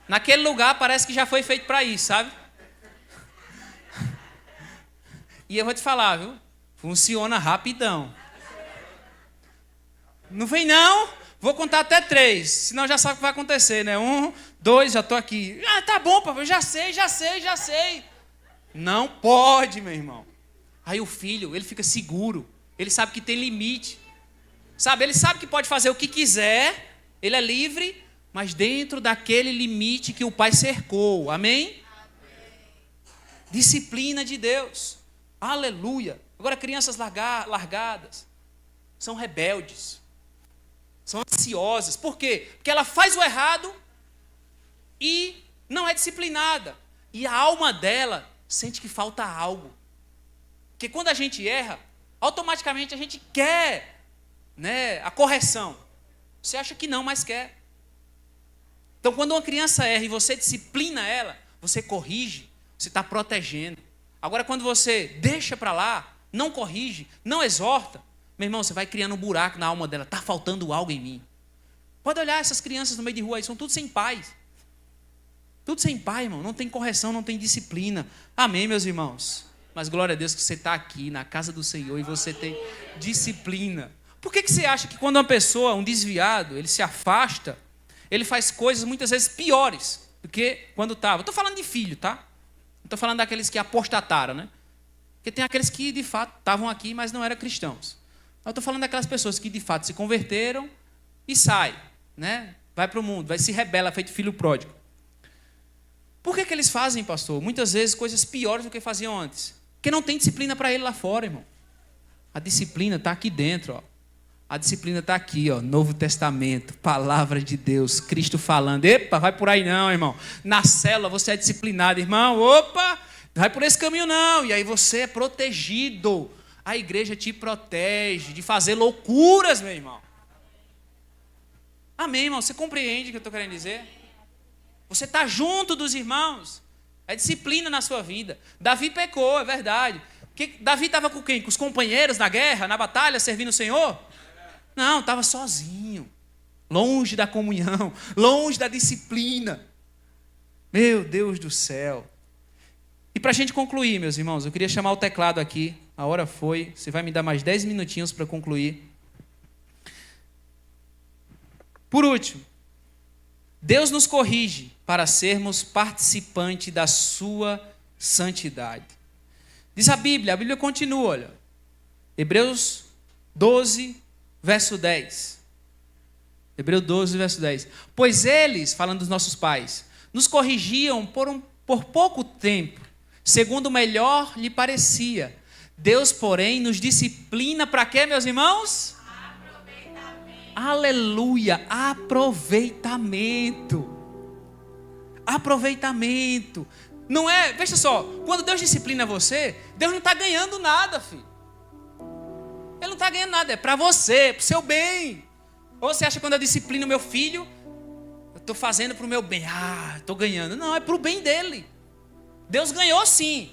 Naquele lugar parece que já foi feito para isso, sabe? E eu vou te falar, viu? Funciona rapidão. Não vem não? Vou contar até 3, senão já sabe o que vai acontecer, né? 1, 2, já estou aqui. Ah, tá bom, papai, já sei. Não pode, meu irmão. Aí o filho, ele fica seguro. Ele sabe que tem limite. Sabe, ele sabe que pode fazer o que quiser. Ele é livre, mas dentro daquele limite que o pai cercou. Amém? Disciplina de Deus. Aleluia. Agora, crianças largadas são rebeldes. São ansiosas. Por quê? Porque ela faz o errado e não é disciplinada. E a alma dela sente que falta algo. Porque quando a gente erra, automaticamente a gente quer, né, a correção. Você acha que não, mas quer. Então, quando uma criança erra e você disciplina ela, você corrige, você está protegendo. Agora, quando você deixa para lá, não corrige, não exorta, meu irmão, você vai criando um buraco na alma dela. Está faltando algo em mim. Pode olhar essas crianças no meio de rua aí, são tudo sem pais. Tudo sem pai, irmão. Não tem correção, não tem disciplina. Amém, meus irmãos? Mas glória a Deus que você está aqui na casa do Senhor e você tem disciplina. Por que você acha que quando uma pessoa, um desviado, ele se afasta, ele faz coisas muitas vezes piores do que quando estava? Estou falando de filho, tá? Não estou falando daqueles que apostataram, né? Porque tem aqueles que de fato estavam aqui, mas não eram cristãos. Eu estou falando daquelas pessoas que de fato se converteram e saem, né? Vai para o mundo, vai se rebela, feito filho pródigo. Por que eles fazem, pastor? Muitas vezes coisas piores do que faziam antes. Porque não tem disciplina para ele lá fora, irmão. A disciplina está aqui dentro, ó. A disciplina está aqui, ó. Novo Testamento, palavra de Deus, Cristo falando. Epa, vai por aí não, irmão. Na célula você é disciplinado, irmão. Opa, vai por esse caminho não. E aí você é protegido. A igreja te protege de fazer loucuras, meu irmão. Amém, irmão? Você compreende o que eu estou querendo dizer? Você está junto dos irmãos. É disciplina na sua vida. Davi pecou, é verdade. Davi estava com quem? Com os companheiros na guerra, na batalha, servindo o Senhor? Não, estava sozinho. Longe da comunhão, longe da disciplina. Meu Deus do céu. E para a gente concluir, meus irmãos, eu queria chamar o teclado aqui. A hora foi. Você vai me dar mais 10 minutinhos para concluir. Por último, Deus nos corrige para sermos participantes da sua santidade. Diz a Bíblia continua, olha. Hebreus 12, verso 10. Hebreus 12, verso 10. Pois eles, falando dos nossos pais, nos corrigiam por pouco tempo, segundo o melhor lhe parecia. Deus, porém, nos disciplina para quê, meus irmãos? Aleluia, aproveitamento. Aproveitamento. Não é, veja só, quando Deus disciplina você, Deus não está ganhando nada, filho. Ele não está ganhando nada, é para você, para o seu bem. Ou você acha que quando eu disciplino meu filho, eu estou fazendo para o meu bem, estou ganhando. Não, é para o bem dele. Deus ganhou sim,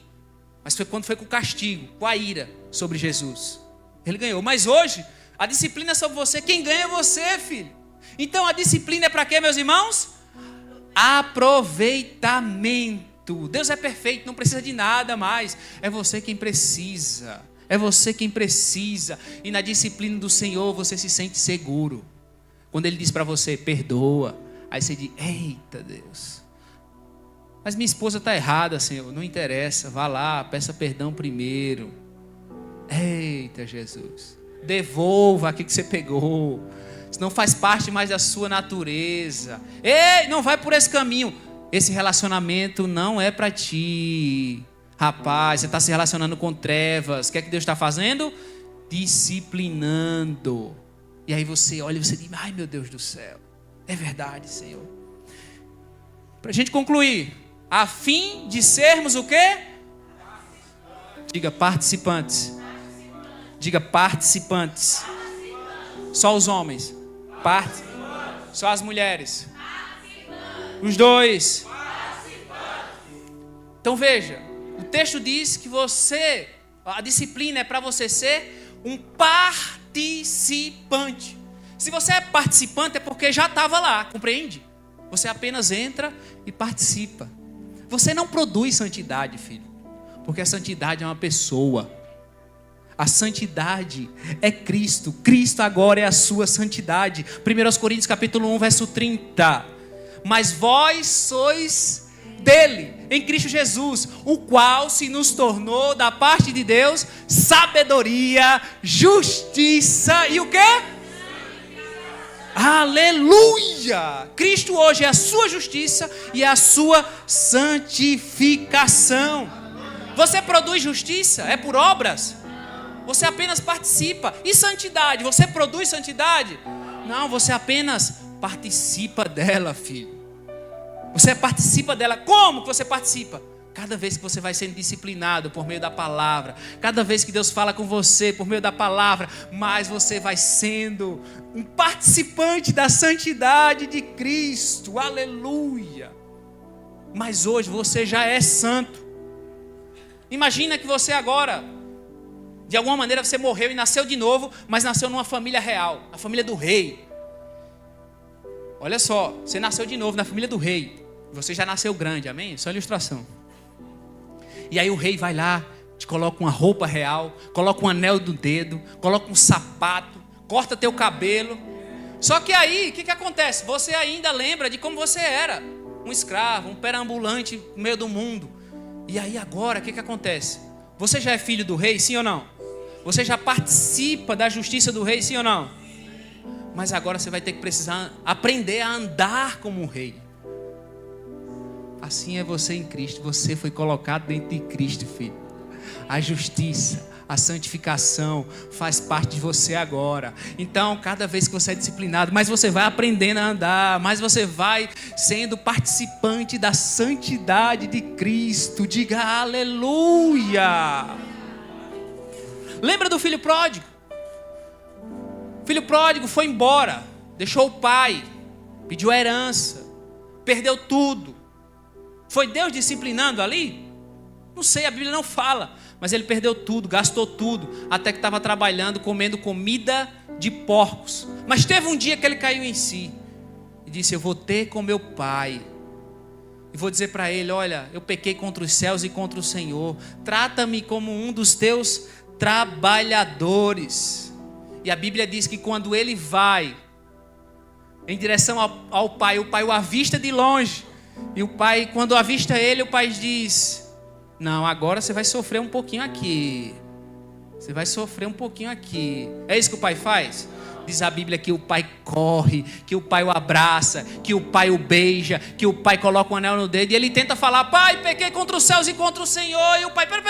mas foi quando foi com o castigo, com a ira sobre Jesus. Ele ganhou, mas hoje... a disciplina é sobre você, quem ganha é você, filho. Então a disciplina é para quê, meus irmãos? Aproveitamento. Deus é perfeito, não precisa de nada mais. É você quem precisa. É você quem precisa. E na disciplina do Senhor você se sente seguro. Quando Ele diz para você, perdoa. Aí você diz, eita Deus. Mas minha esposa está errada, Senhor. Não interessa, vá lá, peça perdão primeiro. Eita Jesus. Devolva aquilo que você pegou. Isso não faz parte mais da sua natureza. Ei, não vai por esse caminho. Esse relacionamento não é para ti. Rapaz, você está se relacionando com trevas. O que é que Deus está fazendo? Disciplinando. E aí você olha e você diz, ai meu Deus do céu. É verdade, Senhor. Para a gente concluir. A fim de sermos o quê? Diga participantes. Diga participantes. Só os homens. Só as mulheres. Os dois. Então veja, o texto diz que a disciplina é para você ser um participante. Se você é participante é porque já estava lá, compreende? Você apenas entra e participa. Você não produz santidade, filho, porque a santidade é uma pessoa. A santidade é Cristo. Cristo agora é a sua santidade. 1 Coríntios capítulo 1, verso 30. Mas vós sois dele, em Cristo Jesus, o qual se nos tornou da parte de Deus sabedoria, justiça e o quê? Aleluia! Cristo hoje é a sua justiça e a sua santificação. Você produz justiça? É por obras? Você apenas participa. E santidade? Você produz santidade? Não, você apenas participa dela, filho. Você participa dela. Como que você participa? Cada vez que você vai sendo disciplinado por meio da palavra, cada vez que Deus fala com você por meio da palavra, mais você vai sendo um participante da santidade de Cristo. Aleluia! Mas hoje você já é santo. Imagina que você agora, de alguma maneira você morreu e nasceu de novo, mas nasceu numa família real, a família do rei. Olha só, você nasceu de novo na família do rei. Você já nasceu grande, amém? Só ilustração. E aí o rei vai lá, te coloca uma roupa real, coloca um anel no dedo, coloca um sapato, corta teu cabelo. Só que aí, o que acontece? Você ainda lembra de como você era. Um escravo, um perambulante no meio do mundo. E aí agora, o que acontece? Você já é filho do rei, sim ou não? Você já participa da justiça do rei, sim ou não? Mas agora você vai ter que precisar aprender a andar como um rei. Assim é você em Cristo. Você foi colocado dentro de Cristo, filho. A justiça, a santificação faz parte de você agora. Então, cada vez que você é disciplinado, mais você vai aprendendo a andar, mais você vai sendo participante da santidade de Cristo. Diga aleluia. Lembra do filho pródigo? O filho pródigo foi embora, deixou o pai, pediu a herança, perdeu tudo. Foi Deus disciplinando ali? Não sei, a Bíblia não fala. Mas ele perdeu tudo, gastou tudo, até que estava trabalhando, comendo comida de porcos. Mas teve um dia que ele caiu em si e disse: eu vou ter com meu pai e vou dizer para ele: olha, eu pequei contra os céus e contra o Senhor, trata-me como um dos teus trabalhadores. E a Bíblia diz que quando ele vai em direção ao pai, o pai o avista de longe, e o pai, quando avista ele, o pai diz: não, agora você vai sofrer um pouquinho aqui. Você vai sofrer um pouquinho aqui. É isso que o pai faz? Diz a Bíblia que o pai corre, que o pai o abraça, que o pai o beija, que o pai coloca um anel no dedo. E ele tenta falar: pai, pequei contra os céus e contra o Senhor. E o pai: pera.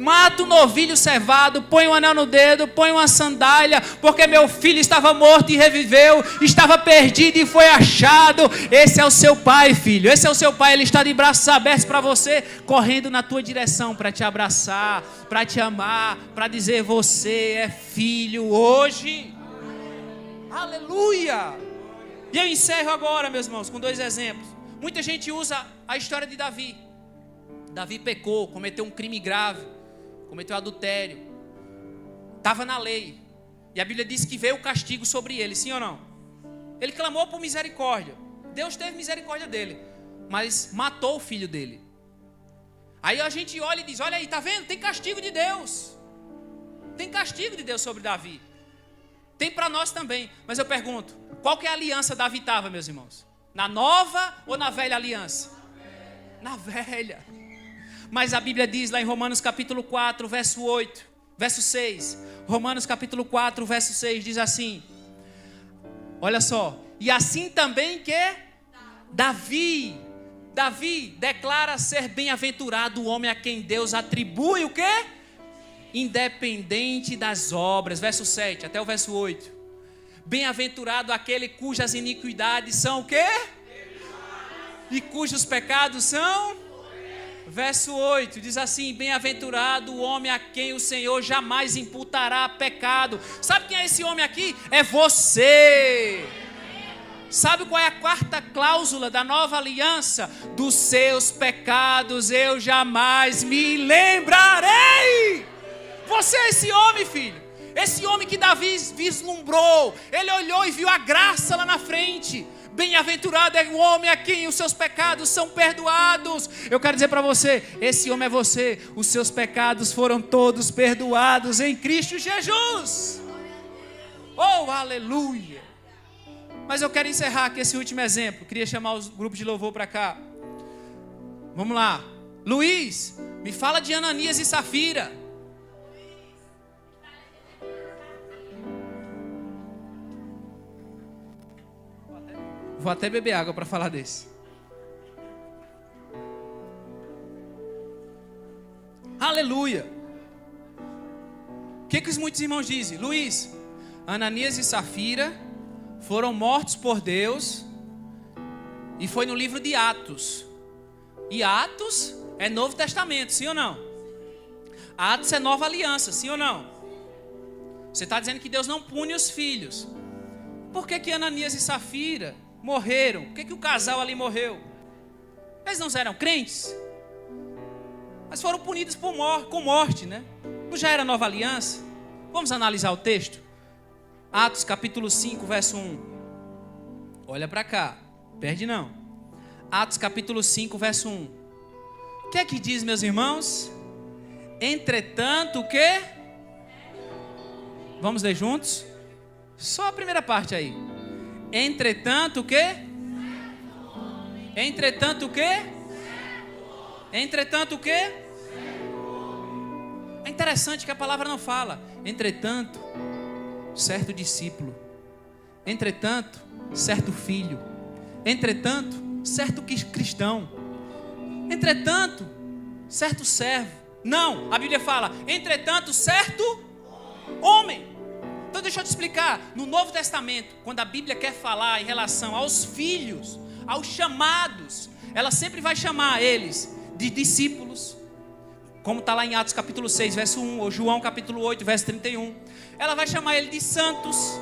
Mata o novilho cevado, põe um anel no dedo, põe uma sandália, porque meu filho estava morto e reviveu, estava perdido e foi achado. Esse é o seu pai, filho, esse é o seu pai. Ele está de braços abertos para você, correndo na tua direção para te abraçar, para te amar, para dizer: você é filho hoje. Aleluia! E eu encerro agora, meus irmãos, com 2 exemplos. Muita gente usa a história de Davi. Davi pecou, cometeu um crime grave, cometeu adultério, estava na lei, e a Bíblia diz que veio o castigo sobre ele, sim ou não? Ele clamou por misericórdia, Deus teve misericórdia dele, mas matou o filho dele. Aí a gente olha e diz: olha aí, está vendo? Tem castigo de Deus, tem castigo de Deus sobre Davi, tem para nós também. Mas eu pergunto, qual que é a aliança Davi estava, meus irmãos? Na nova ou na velha aliança? Na velha. Mas a Bíblia diz lá em Romanos capítulo 4, verso 6. Romanos capítulo 4, verso 6 diz assim: olha só. E assim também que Davi declara ser bem-aventurado o homem a quem Deus atribui o quê? Independente das obras. Verso 7 até o verso 8. Bem-aventurado aquele cujas iniquidades são o quê? E cujos pecados são... Verso 8 diz assim: bem-aventurado o homem a quem o Senhor jamais imputará pecado. Sabe quem é esse homem aqui? É você. Sabe qual é a 4ª cláusula da nova aliança? Dos seus pecados eu jamais me lembrarei. Você é esse homem, filho. Esse homem que Davi vislumbrou. Ele olhou e viu a graça lá na frente. Bem-aventurado é o homem a quem os seus pecados são perdoados. Eu quero dizer para você: esse homem é você. Os seus pecados foram todos perdoados em Cristo Jesus. Oh, aleluia. Mas eu quero encerrar aqui esse último exemplo. Queria chamar os grupos de louvor para cá. Vamos lá. Luiz, me fala de Ananias e Safira. Vou até beber água para falar desse. Aleluia. O que os muitos irmãos dizem? Luiz, Ananias e Safira foram mortos por Deus. E foi no livro de Atos. E Atos é Novo Testamento, sim ou não? Atos é Nova Aliança, sim ou não? Você está dizendo que Deus não pune os filhos. Por que Ananias e Safira morreram? Por que o casal ali morreu? Eles não eram crentes? Mas foram punidos com morte, né? Não já era nova aliança? Vamos analisar o texto? Atos capítulo 5, verso 1. Olha para cá, perde não. Atos capítulo 5, verso 1. O que é que diz, meus irmãos? Entretanto, o quê? Vamos ler juntos? Só a primeira parte aí. Entretanto o quê? Entretanto o quê? Entretanto o quê? É interessante que a palavra não fala. Entretanto, certo discípulo. Entretanto, certo filho. Entretanto, certo cristão. Entretanto, certo servo. Não, a Bíblia fala: entretanto, certo homem. Então deixa eu te explicar. No Novo Testamento, quando a Bíblia quer falar em relação aos filhos, aos chamados, ela sempre vai chamar eles de discípulos, como está lá em Atos capítulo 6, verso 1, ou João capítulo 8, verso 31. Ela vai chamar ele de santos,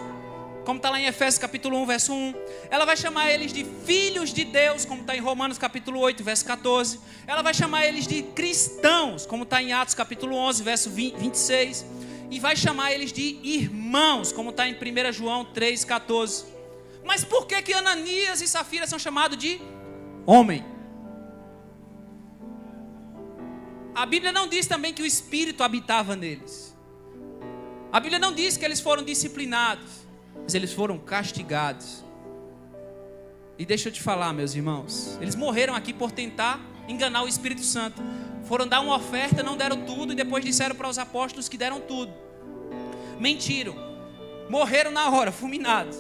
como está lá em Efésios capítulo 1, verso 1. Ela vai chamar eles de filhos de Deus, como está em Romanos capítulo 8, verso 14. Ela vai chamar eles de cristãos, como está em Atos capítulo 11, verso 26. E vai chamar eles de irmãos, como está em 1 João 3, 14. Mas por que Ananias e Safira são chamados de homem? A Bíblia não diz também que o Espírito habitava neles. A Bíblia não diz que eles foram disciplinados, mas eles foram castigados. E deixa eu te falar, meus irmãos, eles morreram aqui por tentar enganar o Espírito Santo. Foram dar uma oferta, não deram tudo, e depois disseram para os apóstolos que deram tudo. Mentiram. Morreram na hora, fulminados.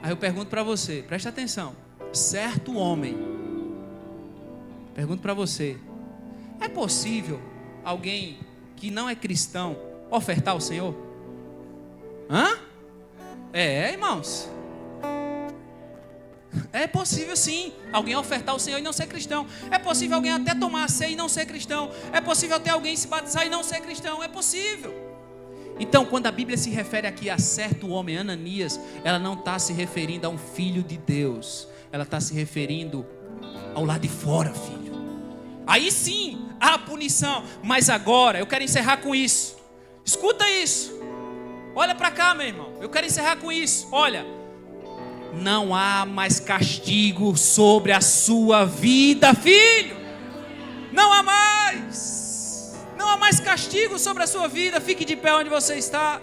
Aí eu pergunto para você, presta atenção. Certo homem, pergunto para você, é possível alguém que não é cristão ofertar ao Senhor? Hã? Irmãos. É possível sim, alguém ofertar ao Senhor e não ser cristão. É possível alguém até tomar a ceia e não ser cristão. É possível até alguém se batizar e não ser cristão. É possível. Então, quando a Bíblia se refere aqui a certo homem, Ananias, ela não está se referindo a um filho de Deus. Ela está se referindo ao lado de fora, filho. Aí sim, há punição. Mas agora, eu quero encerrar com isso. Escuta isso. Olha para cá, meu irmão. Eu quero encerrar com isso. Olha. Não há mais castigo sobre a sua vida, filho. Não há mais. Não há mais castigo sobre a sua vida. Fique de pé onde você está.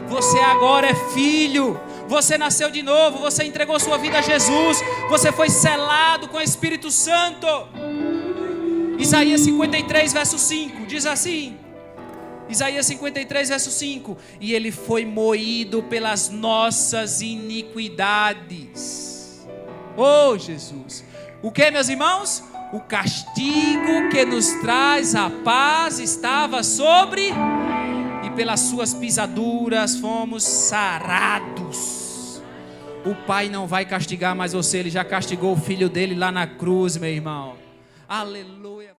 Você agora é filho. Você nasceu de novo. Você entregou sua vida a Jesus. Você foi selado com o Espírito Santo. Isaías 53, verso 5. Diz assim. Isaías 53, verso 5. E ele foi moído pelas nossas iniquidades. Oh, Jesus. O que, meus irmãos? O castigo que nos traz a paz estava sobre, e pelas suas pisaduras fomos sarados. O Pai não vai castigar mais você, Ele já castigou o Filho dele lá na cruz, meu irmão. Aleluia.